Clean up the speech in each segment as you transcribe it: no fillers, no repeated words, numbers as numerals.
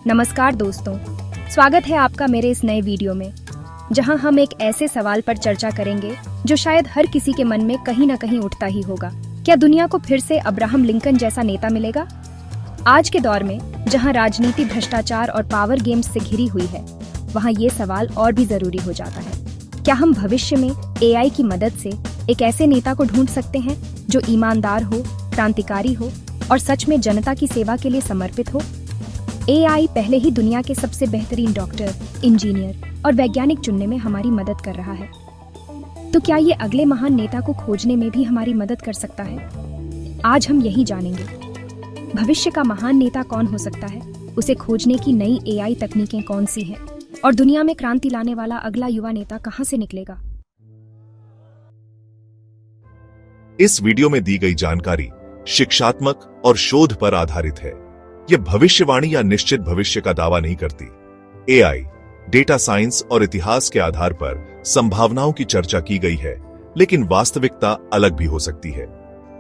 नमस्कार दोस्तों, स्वागत है आपका मेरे इस नए वीडियो में, जहां हम एक ऐसे सवाल पर चर्चा करेंगे जो शायद हर किसी के मन में कहीं ना कहीं उठता ही होगा। क्या दुनिया को फिर से अब्राहम लिंकन जैसा नेता मिलेगा? आज के दौर में जहां राजनीति भ्रष्टाचार और पावर गेम्स से घिरी हुई है, वहां ये सवाल और भी जरूरी हो जाता है। क्या हम भविष्य में एआई की मदद से एक ऐसे नेता को ढूंढ सकते हैं जो ईमानदार हो, क्रांतिकारी हो और सच में जनता की सेवा के लिए समर्पित हो? एआई पहले ही दुनिया के सबसे बेहतरीन डॉक्टर, इंजीनियर और वैज्ञानिक चुनने में हमारी मदद कर रहा है। तो क्या ये अगले महान नेता को खोजने में भी हमारी मदद कर सकता है? आज हम यही जानेंगे। भविष्य का महान नेता कौन हो सकता है, उसे खोजने की नई एआई तकनीकें कौन सी हैं, और दुनिया में क्रांति लाने वाला अगला युवा नेता कहां से निकलेगा? इस वीडियो में दी गई जानकारी शिक्षात्मक और शोध पर आधारित है। यह भविष्यवाणी या निश्चित भविष्य का दावा नहीं करती। एआई, डेटा साइंस और इतिहास के आधार पर संभावनाओं की चर्चा की गई है, लेकिन वास्तविकता अलग भी हो सकती है।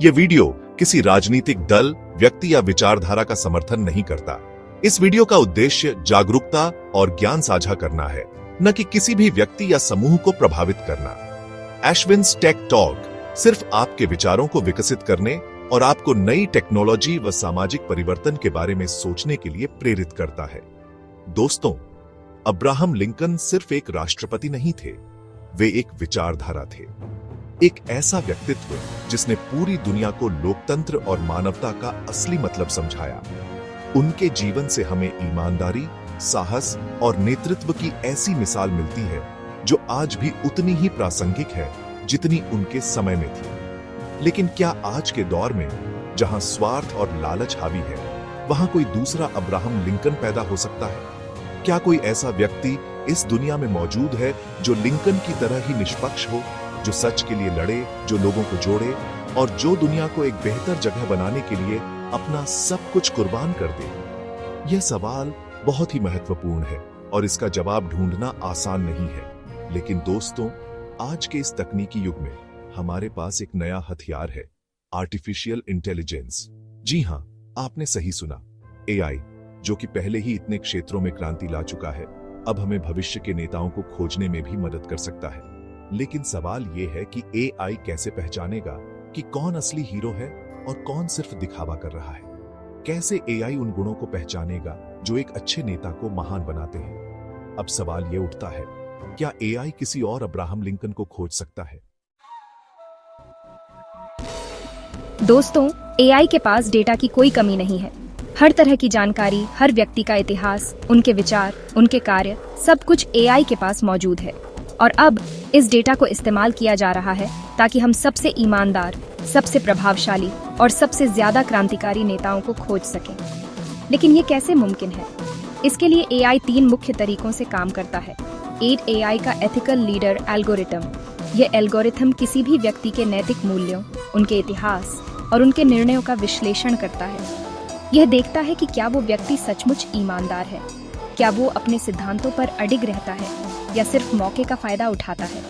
यह वीडियो किसी राजनीतिक दल, व्यक्ति या विचारधारा का समर्थन नहीं करता। इस वीडियो का उद्देश्य जागरूकता और ज्ञान साझा करना है, न कि किसी भी व्यक्ति या समूह को प्रभावित करना। एशविन्स टेक टॉक सिर्फ आपके विचारों को विकसित करने और आपको नई टेक्नोलॉजी व सामाजिक परिवर्तन के बारे में सोचने के लिए प्रेरित करता है। दोस्तों, अब्राहम लिंकन सिर्फ एक राष्ट्रपति नहीं थे, वे एक विचारधारा थे। एक ऐसा व्यक्तित्व जिसने पूरी दुनिया को लोकतंत्र और मानवता का असली मतलब समझाया। उनके जीवन से हमें ईमानदारी, साहस और नेतृत्व की ऐसी मिसाल मिलती है जो आज भी उतनी ही प्रासंगिक है जितनी उनके समय में थी। लेकिन क्या आज के दौर में, जहां स्वार्थ और लालच हावी है, वहां कोई दूसरा अब्राहम लिंकन पैदा हो सकता है? क्या कोई ऐसा व्यक्ति इस दुनिया में मौजूद है जो लिंकन की तरह ही निष्पक्ष हो, जो सच के लिए लड़े, जो लोगों को जोड़े और जो दुनिया को एक बेहतर जगह बनाने के लिए अपना सब कुछ कुर्बान कर दे? यह सवाल बहुत ही महत्वपूर्ण है और इसका जवाब ढूंढना आसान नहीं है। लेकिन दोस्तों, आज के इस तकनीकी युग में हमारे पास एक नया हथियार है, आर्टिफिशियल इंटेलिजेंस। जी हां, आपने सही सुना, एआई, जो कि पहले ही इतने क्षेत्रों में क्रांति ला चुका है, अब हमें भविष्य के नेताओं को खोजने में भी मदद कर सकता है। लेकिन सवाल यह है कि एआई कैसे पहचानेगा कि कौन असली हीरो है और कौन सिर्फ दिखावा कर रहा है? कैसे एआई उन गुणों को पहचानेगा जो एक अच्छे नेता को महान बनाते हैं? अब सवाल यह उठता है, क्या एआई किसी और अब्राहम लिंकन को खोज सकता है? दोस्तों, एआई के पास डेटा की कोई कमी नहीं है। हर तरह की जानकारी, हर व्यक्ति का इतिहास, उनके विचार, उनके कार्य, सब कुछ एआई के पास मौजूद है। और अब इस डेटा को इस्तेमाल किया जा रहा है ताकि हम सबसे ईमानदार, सबसे प्रभावशाली और सबसे ज्यादा क्रांतिकारी नेताओं को खोज सकें। लेकिन ये कैसे मुमकिन है? इसके लिए एआई 3 मुख्य तरीकों से काम करता है। एआई का एथिकल लीडर एल्गोरिथम। यह एल्गोरिथम किसी भी व्यक्ति के नैतिक मूल्यों, उनके इतिहास और उनके निर्णयों का विश्लेषण करता है। यह देखता है कि क्या वो व्यक्ति सचमुच ईमानदार है, क्या वो अपने सिद्धांतों पर अडिग रहता है या सिर्फ मौके का फायदा उठाता है।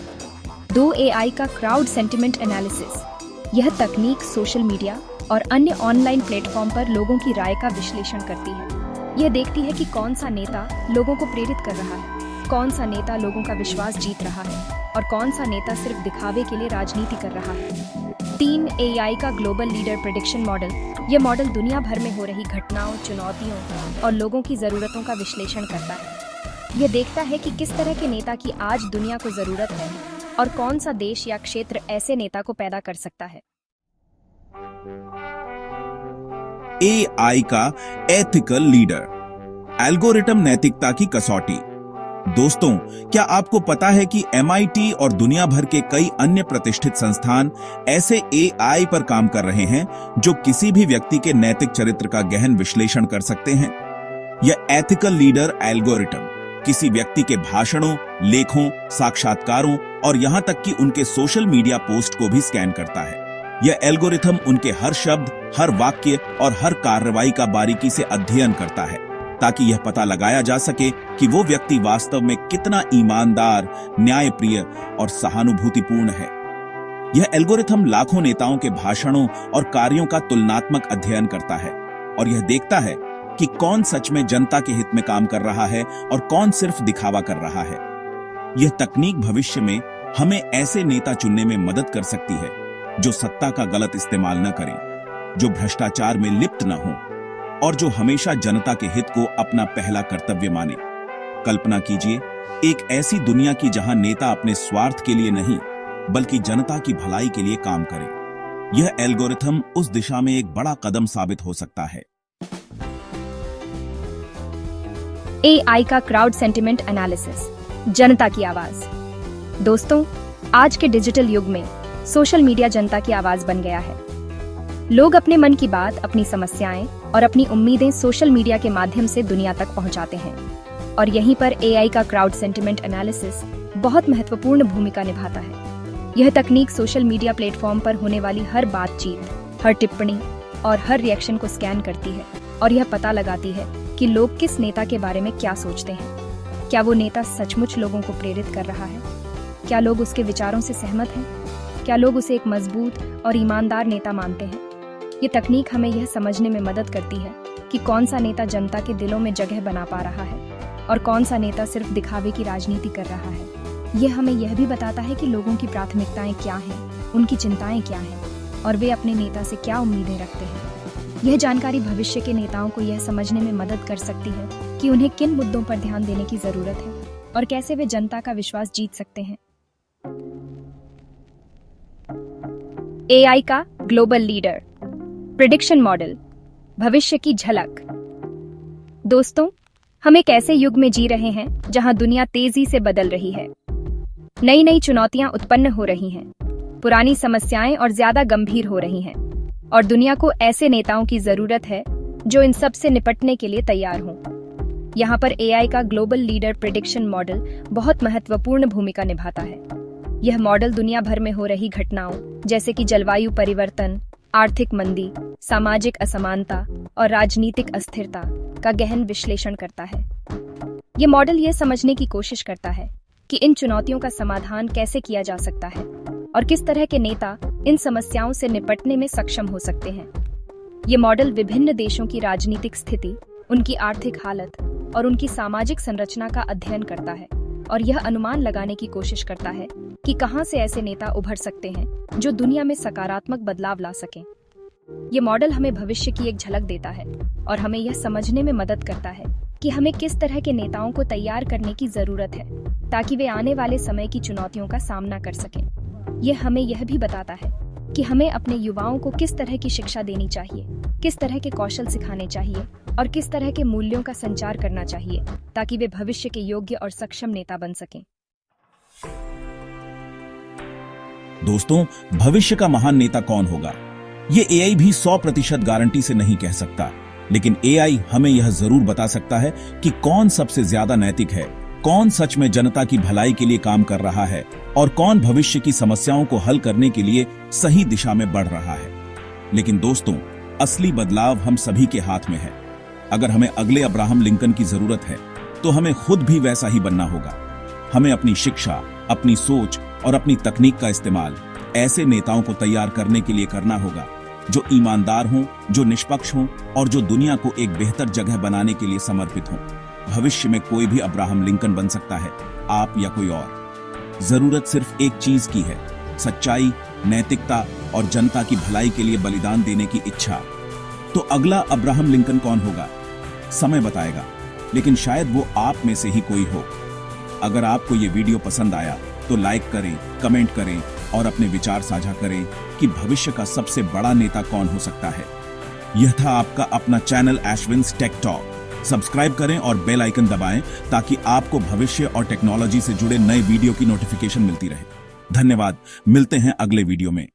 2, एआई का क्राउड सेंटिमेंट एनालिसिस। यह तकनीक सोशल मीडिया और अन्य ऑनलाइन प्लेटफॉर्म पर लोगों की राय का विश्लेषण करती है। यह देखती है कि कौन सा नेता लोगों को प्रेरित कर रहा है, कौन सा नेता लोगों का विश्वास जीत रहा है और कौन सा नेता सिर्फ दिखावे के लिए राजनीति कर रहा है। 3, एआई का ग्लोबल लीडर प्रेडिक्शन मॉडल। यह मॉडल दुनिया भर में हो रही घटनाओं, चुनौतियों और लोगों की जरूरतों का विश्लेषण करता है। यह देखता है कि किस तरह के नेता की आज दुनिया को जरूरत है और कौन सा देश या क्षेत्र ऐसे नेता को पैदा कर सकता है। एआई का एथिकल लीडर, एल्गोरिथम नैतिकता की कसौटी। दोस्तों, क्या आपको पता है कि MIT और दुनिया भर के कई अन्य प्रतिष्ठित संस्थान ऐसे एआई पर काम कर रहे हैं जो किसी भी व्यक्ति के नैतिक चरित्र का गहन विश्लेषण कर सकते हैं? यह एथिकल लीडर एल्गोरिथम किसी व्यक्ति के भाषणों, लेखों, साक्षात्कारों और यहां तक कि उनके सोशल मीडिया पोस्ट को भी स्कैन करता है। यह एल्गोरिथम उनके हर शब्द, हर वाक्य और हर कार्रवाई का बारीकी से अध्ययन करता है ताकि यह पता लगाया जा सके कि वो व्यक्ति वास्तव में कितना ईमानदार, न्यायप्रिय और सहानुभूतिपूर्ण है। यह एल्गोरिथम लाखों नेताओं के भाषणों और कार्यों का तुलनात्मक अध्ययन करता है और यह देखता है कि कौन सच में जनता के हित में काम कर रहा है और कौन सिर्फ दिखावा कर रहा है। यह तकनीक भविष्य में हमें ऐसे नेता चुनने में मदद कर सकती है जो सत्ता का गलत इस्तेमाल न करें, जो भ्रष्टाचार में लिप्त न हों और जो हमेशा जनता के हित को अपना पहला कर्तव्य माने। कल्पना कीजिए एक ऐसी दुनिया की जहां नेता अपने स्वार्थ के लिए नहीं बल्कि जनता की भलाई के लिए काम करें। यह एल्गोरिथम उस दिशा में एक बड़ा कदम साबित हो सकता है। एआई का क्राउड सेंटिमेंट एनालिसिस, जनता की आवाज। दोस्तों, आज के डिजिटल युग में सोशल मीडिया जनता की आवाज बन गया है। लोग अपने मन की बात, अपनी समस्याएं और अपनी उम्मीदें सोशल मीडिया के माध्यम से दुनिया तक पहुंचाते हैं। और यहीं पर एआई का क्राउड सेंटिमेंट एनालिसिस बहुत महत्वपूर्ण भूमिका निभाता है। यह तकनीक सोशल मीडिया प्लेटफॉर्म पर होने वाली हर बातचीत, हर टिप्पणी और हर रिएक्शन को स्कैन करती है और यह पता लगाती है कि लोग किस नेता के बारे में क्या सोचते हैं। क्या वो नेता सचमुच लोगों को प्रेरित कर रहा है? क्या लोग उसके विचारों से सहमत हैं? क्या लोग उसे एक मजबूत और ईमानदार नेता मानते हैं? ये तकनीक हमें यह समझने में मदद करती है कि कौन सा नेता जनता के दिलों में जगह बना पा रहा है और कौन सा नेता सिर्फ दिखावे की राजनीति कर रहा है। यह हमें यह भी बताता है कि लोगों की प्राथमिकताएं क्या हैं, उनकी चिंताएं क्या हैं और वे अपने नेता से क्या उम्मीदें रखते हैं। यह जानकारी भविष्य के नेताओं को यह समझने में मदद कर सकती है कि उन्हें किन मुद्दों पर ध्यान देने की जरूरत है और कैसे वे जनता का विश्वास जीत सकते हैं। एआई का ग्लोबल लीडर, प्रिडिक्शन मॉडल, भविष्य की झलक। दोस्तों, हम एक ऐसे युग में जी रहे हैं जहां दुनिया तेजी से बदल रही है। नई नई चुनौतियां उत्पन्न हो रही हैं, पुरानी समस्याएं और ज्यादा गंभीर हो रही हैं और दुनिया को ऐसे नेताओं की जरूरत है जो इन सब से निपटने के लिए तैयार हों। यहाँ पर एआई का ग्लोबल लीडर प्रिडिक्शन मॉडल बहुत महत्वपूर्ण भूमिका निभाता है। यह मॉडल दुनिया भर में हो रही घटनाओं जैसे कि जलवायु परिवर्तन, आर्थिक मंदी, सामाजिक असमानता और राजनीतिक अस्थिरता का गहन विश्लेषण करता है। ये मॉडल यह समझने की कोशिश करता है कि इन चुनौतियों का समाधान कैसे किया जा सकता है और किस तरह के नेता इन समस्याओं से निपटने में सक्षम हो सकते हैं। ये मॉडल विभिन्न देशों की राजनीतिक स्थिति, उनकी आर्थिक हालत और उनकी सामाजिक संरचना का अध्ययन करता है और यह अनुमान लगाने की कोशिश करता है कि कहां से ऐसे नेता उभर सकते हैं जो दुनिया में सकारात्मक बदलाव ला सकें। ये मॉडल हमें भविष्य की एक झलक देता है और हमें यह समझने में मदद करता है कि हमें किस तरह के नेताओं को तैयार करने की जरूरत है ताकि वे आने वाले समय की चुनौतियों का सामना कर सकें। यह हमें यह भी बताता है कि हमें अपने युवाओं को किस तरह की शिक्षा देनी चाहिए, किस तरह के कौशल सिखाने चाहिए और किस तरह के मूल्यों का संचार करना चाहिए ताकि वे भविष्य के योग्य और सक्षम नेता बन सकें। दोस्तों, भविष्य का महान नेता कौन होगा, ये एआई भी 100% गारंटी से नहीं कह सकता, लेकिन एआई हमें यह जरूर बता सकता है कि कौन सबसे ज्यादा नैतिक है, कौन सच में जनता की भलाई के लिए काम कर रहा है और कौन भविष्य की समस्याओं को हल करने के लिए सही दिशा में बढ़ रहा है। लेकिन दोस्तों, असली बदलाव हम सभी के हाथ में है। अगर हमें अगले अब्राहम लिंकन की जरूरत है तो हमें खुद भी वैसा ही बनना होगा। हमें अपनी शिक्षा, अपनी सोच और अपनी तकनीक का इस्तेमाल ऐसे नेताओं को तैयार करने के लिए करना होगा जो ईमानदार हों, जो निष्पक्ष हों और जो दुनिया को एक बेहतर जगह बनाने के लिए समर्पित हों। भविष्य में कोई भी अब्राहम लिंकन बन सकता है, आप या कोई और। जरूरत सिर्फ एक चीज की है, सच्चाई, नैतिकता और जनता की भलाई के लिए बलिदान देने की इच्छा। तो अगला अब्राहम लिंकन कौन होगा, समय बताएगा, लेकिन शायद वो आप में से ही कोई हो। अगर आपको ये वीडियो पसंद आया तो लाइक करें, कमेंट करें और अपने विचार साझा करें कि भविष्य का सबसे बड़ा नेता कौन हो सकता है। यह था आपका अपना चैनल एशविन्स टेक टॉक। सब्सक्राइब करें और बेल आइकन दबाएं ताकि आपको भविष्य और टेक्नोलॉजी से जुड़े नए वीडियो की नोटिफिकेशन मिलती रहे। धन्यवाद, मिलते हैं अगले वीडियो में।